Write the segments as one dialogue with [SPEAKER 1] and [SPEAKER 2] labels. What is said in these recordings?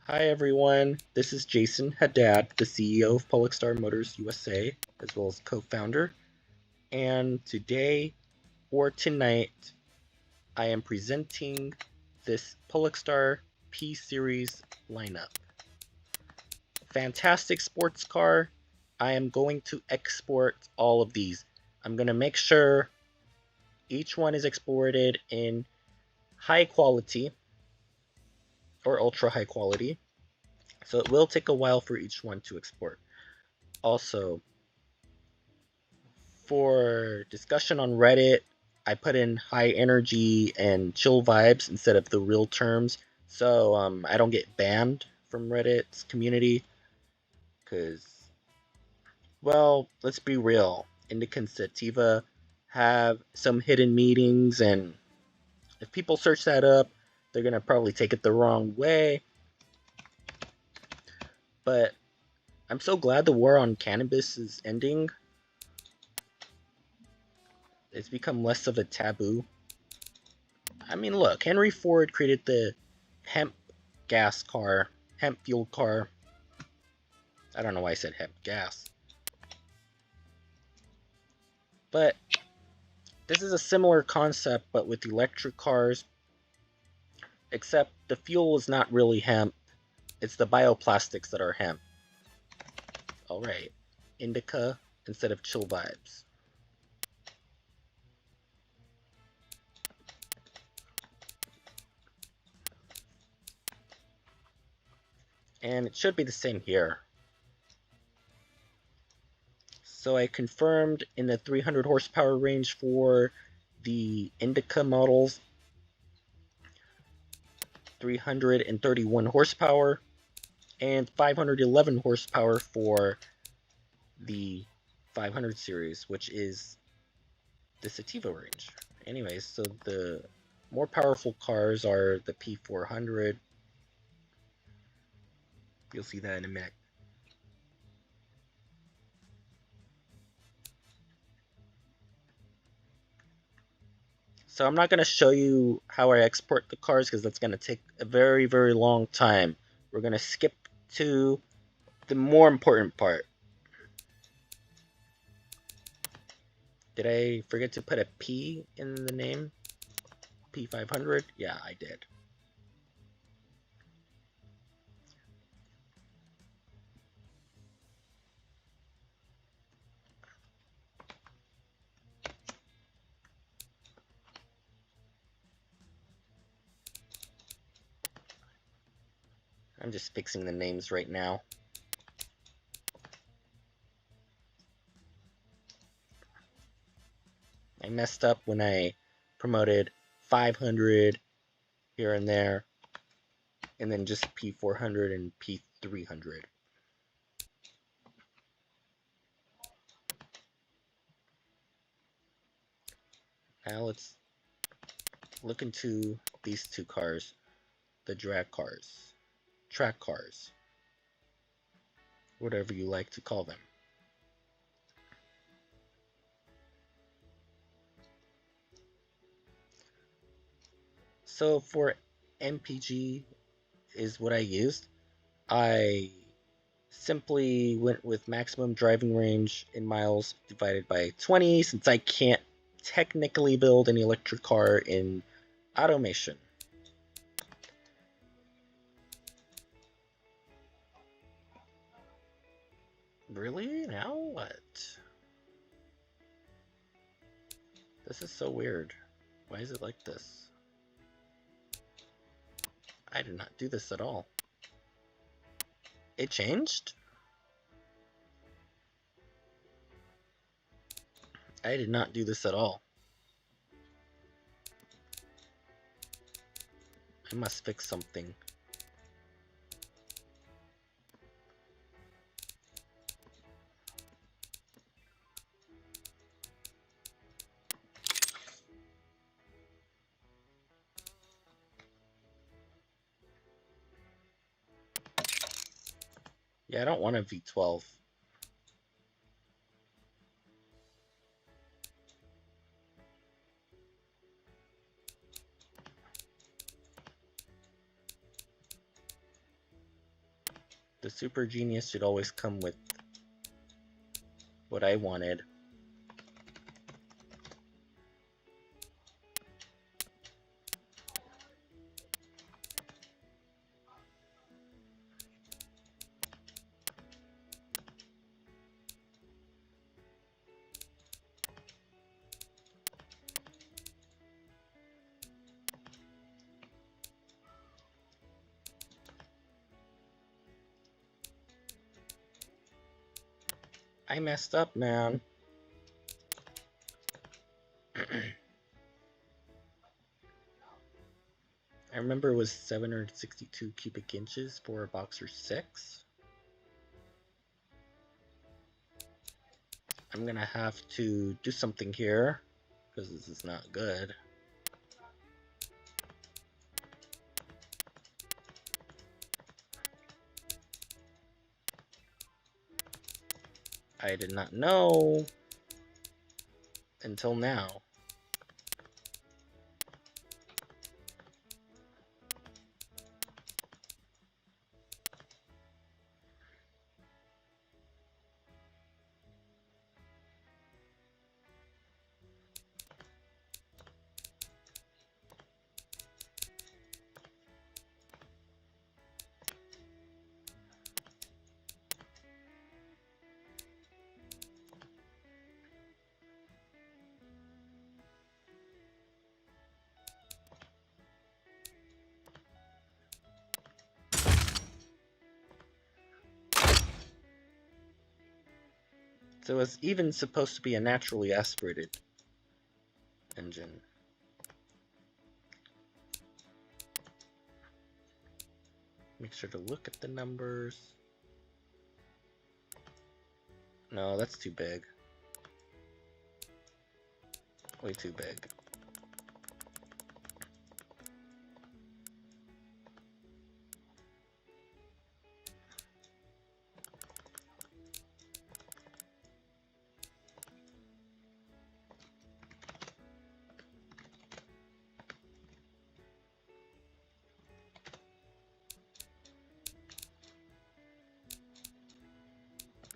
[SPEAKER 1] Hi everyone, this is Jason Haddad, the CEO of Polluxstar Motors USA, as well as co-founder. And today, or tonight, I am presenting this Polluxstar P-Series lineup. Fantastic sports car. I am going to export all of these. I'm going to make sure each one is exported in high quality or ultra high quality. So it will take a while for each one to export. Also, for discussion on Reddit, I put in high energy and chill vibes instead of the real terms, so I don't get banned from Reddit's community. Because, well, let's be real, Indica and Sativa have some hidden meetings, and if people search that up, they're gonna probably take it the wrong way. But I'm so glad the war on cannabis is ending. It's become less of a taboo. I mean, look, Henry Ford created the hemp gas car, hemp fueled car. I don't know why I said hemp gas. But this is a similar concept, but with electric cars. Except the fuel is not really hemp. It's the bioplastics that are hemp. Alright. Indica instead of chill vibes. And it should be the same here. So I confirmed in the 300 horsepower range for the Indica models, 331 horsepower, and 511 horsepower for the 500 series, which is the Sativa range. Anyways, so the more powerful cars are the P400. You'll see that in a minute. So I'm not going to show you how I export the cars because that's going to take a very, very long time. We're going to skip to the more important part. Did I forget to put a P in the name? P500? Yeah, I did. I'm just fixing the names right now. I messed up when I promoted 500 here and there, and then just P400 and P300. Now let's look into these two cars, the drag cars, track cars, whatever you like to call them. So for MPG is what I used. I simply went with maximum driving range in miles divided by 20 since I can't technically build an electric car in automation. Really? Now what? This is so weird. Why is it like this? I did not do this at all. It changed? I did not do this at all. I must fix something. Yeah, I don't want a V12. The Super Genius should always come with what I wanted. I messed up, man. I remember it was 762 cubic inches for a Boxer 6. I'm gonna have to do something here, because this is not good. I did not know until now. So it's even supposed to be a naturally aspirated engine. Make sure to look at the numbers. No, that's too big. Way too big.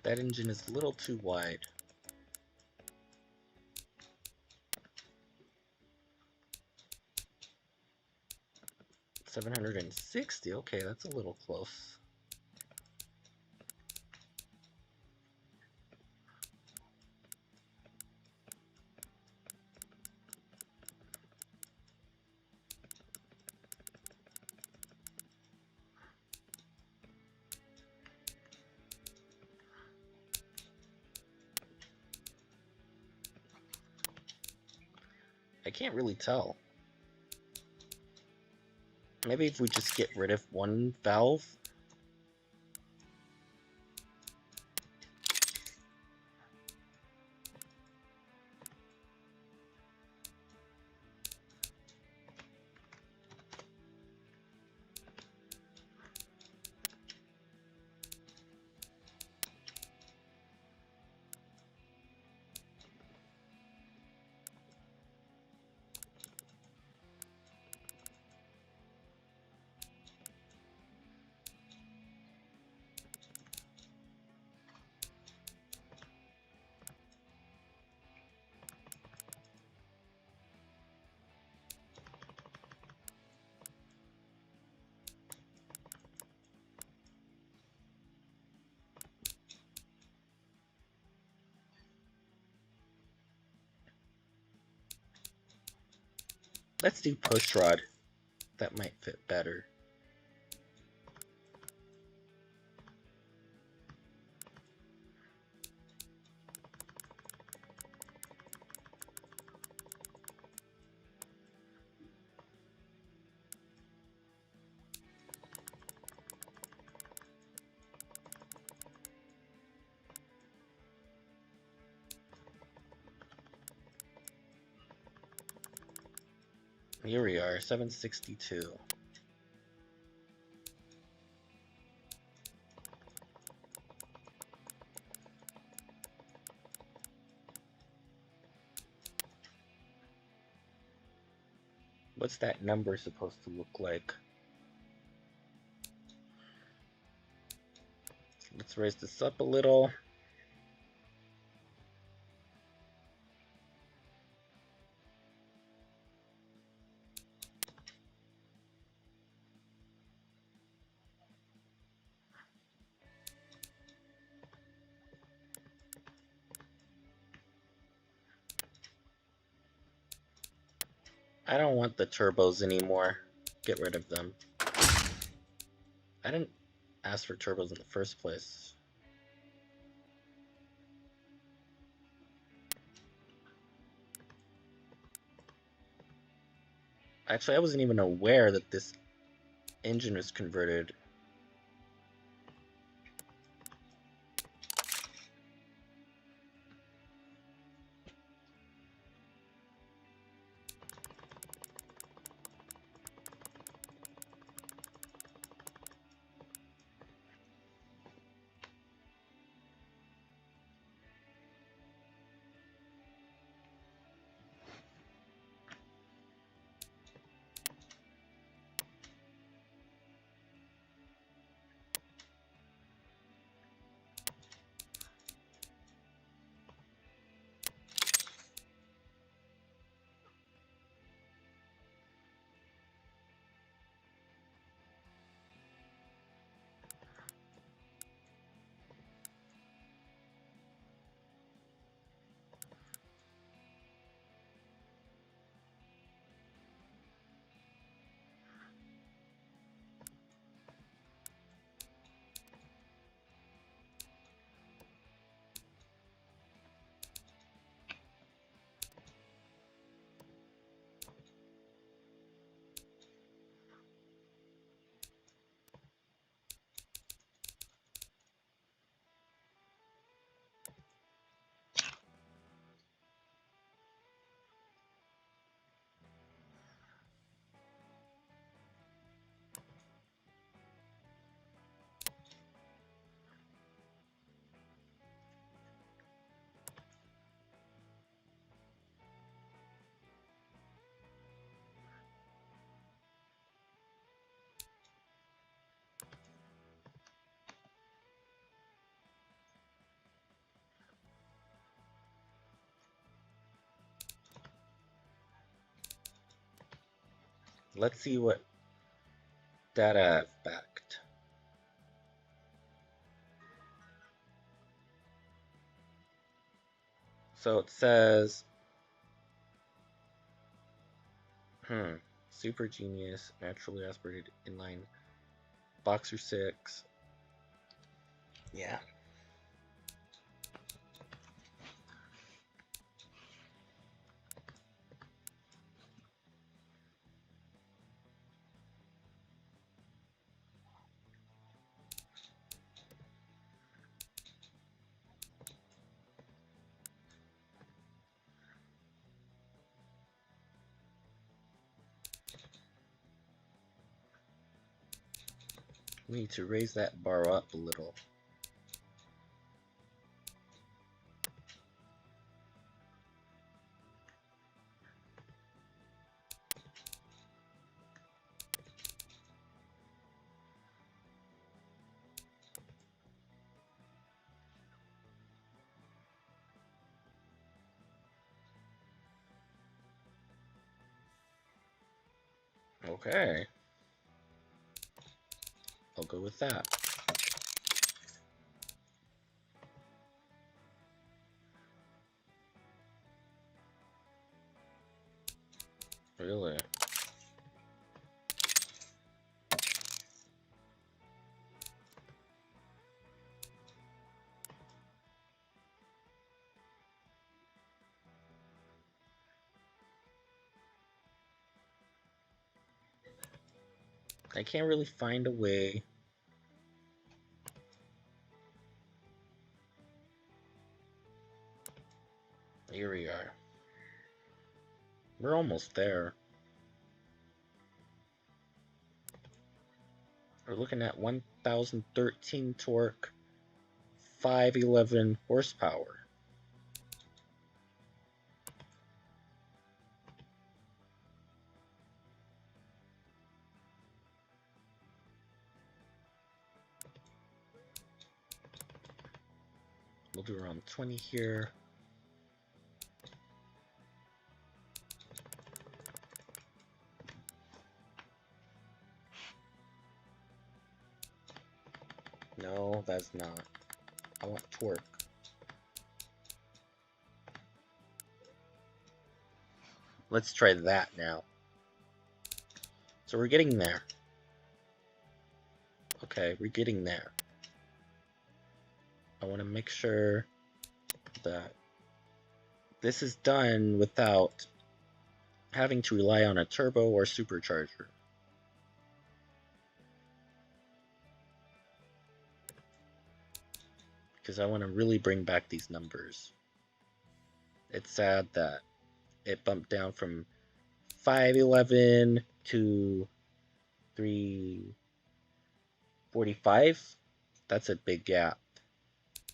[SPEAKER 1] That engine is a little too wide. $760, okay, that's a little close. I can't really tell. Maybe if we just get rid of one valve. Let's do push rod. That might fit better. Here we are, 762. What's that number supposed to look like? Let's raise this up a little. I don't want the turbos anymore. Get rid of them. I didn't ask for turbos in the first place. Actually, I wasn't even aware that this engine was converted. Let's see what data I've backed. So it says, Super Genius, naturally aspirated inline, Boxer 6. Yeah. We need to raise that bar up a little. Okay. I'll go with that. Really? I can't really find a way. Here we are. We're almost there. We're looking at 1013 torque, 511 horsepower. We'll do around 20 here. No, that's not. I want torque. Let's try that now. So we're getting there. Okay, we're getting there. I want to make sure that this is done without having to rely on a turbo or supercharger. Because I want to really bring back these numbers. It's sad that it bumped down from 511 to 345. That's a big gap.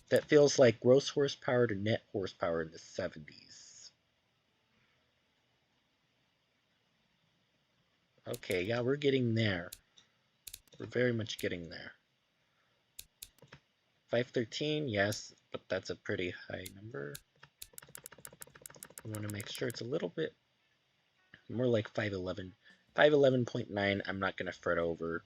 [SPEAKER 1] That feels like gross horsepower to net horsepower in the 70s. Okay, yeah, we're getting there. We're very much getting there. 513, yes, but that's a pretty high number. I want to make sure it's a little bit more like 511. 511.9, I'm not going to fret over.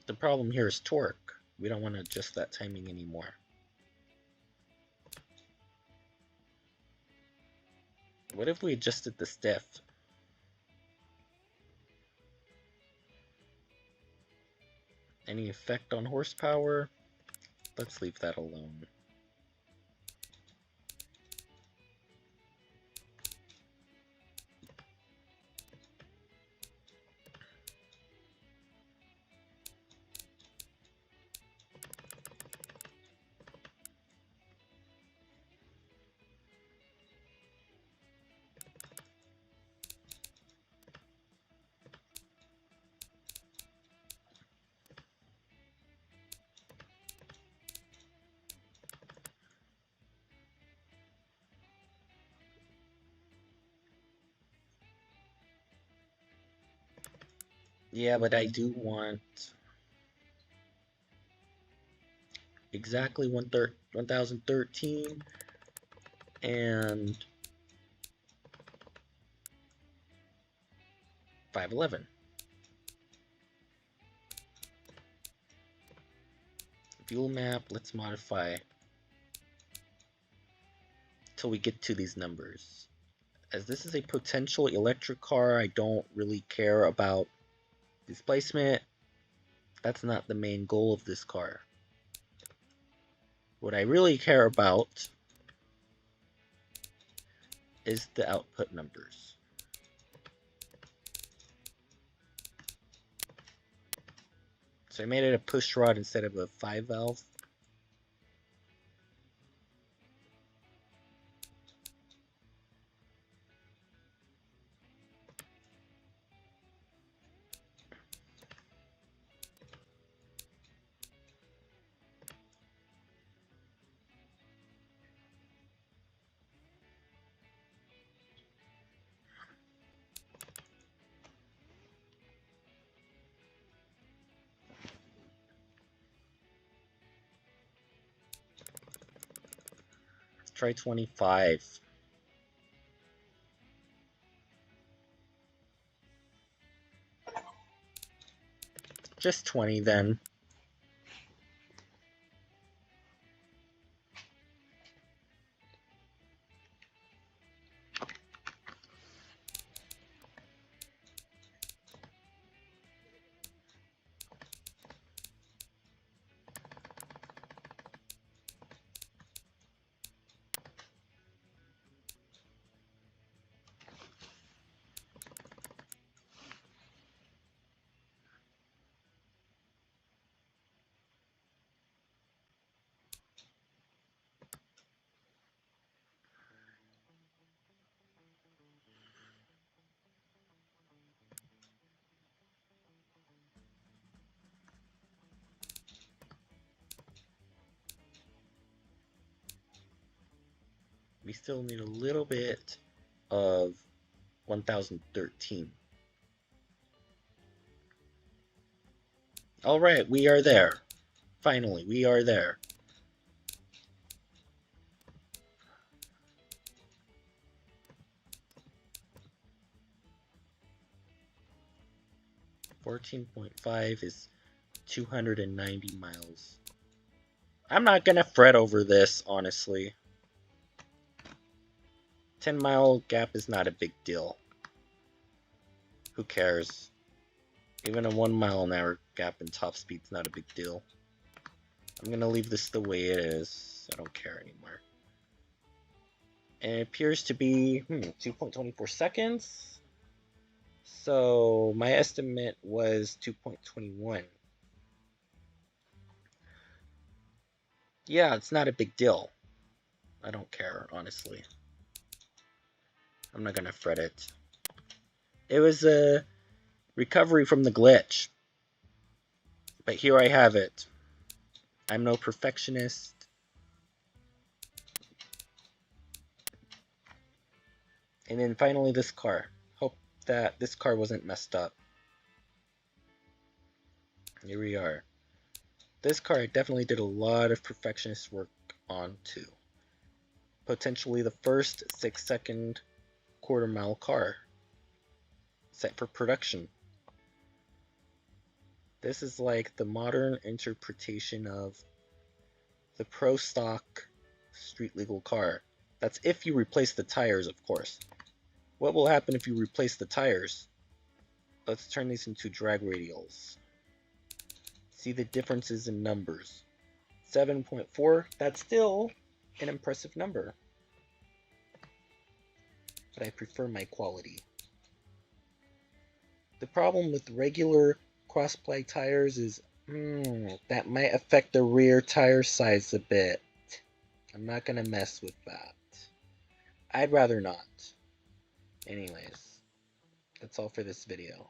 [SPEAKER 1] The problem here is torque. We don't want to adjust that timing anymore. What if we adjusted the stiff? Any effect on horsepower? Let's leave that alone. Yeah, but I do want exactly 1013 and 511. Fuel map, let's modify till we get to these numbers. As this is a potential electric car, I don't really care about displacement. That's not the main goal of this car. What I really care about is the output numbers. So I made it a push rod instead of a 5-valve. Let's try 25. Just 20 then. We still need a little bit of 1013. Alright, we are there. Finally, we are there. $14.5 is 290 miles. I'm not gonna fret over this, honestly. 10-mile gap is not a big deal. Who cares? Even a 1 mile an hour gap in top speed is not a big deal. I'm gonna leave this the way it is. I don't care anymore. And it appears to be 2.24 seconds. So my estimate was 2.21. Yeah, it's not a big deal. I don't care, honestly. I'm not gonna fret it. It was a recovery from the glitch. But here I have it. I'm no perfectionist. And then finally this car. Hope that this car wasn't messed up. Here we are. This car I definitely did a lot of perfectionist work on too. Potentially the first 6-second quarter-mile car set for production. This is like the modern interpretation of the pro stock street legal car. That's if you replace the tires, of course. What will happen if you replace the tires? Let's turn these into drag radials. See the differences in numbers. 7.4, that's still an impressive number. But I prefer my quality. The problem with regular cross-ply tires is that might affect the rear tire size a bit. I'm not gonna mess with that. I'd rather not. Anyways, that's all for this video.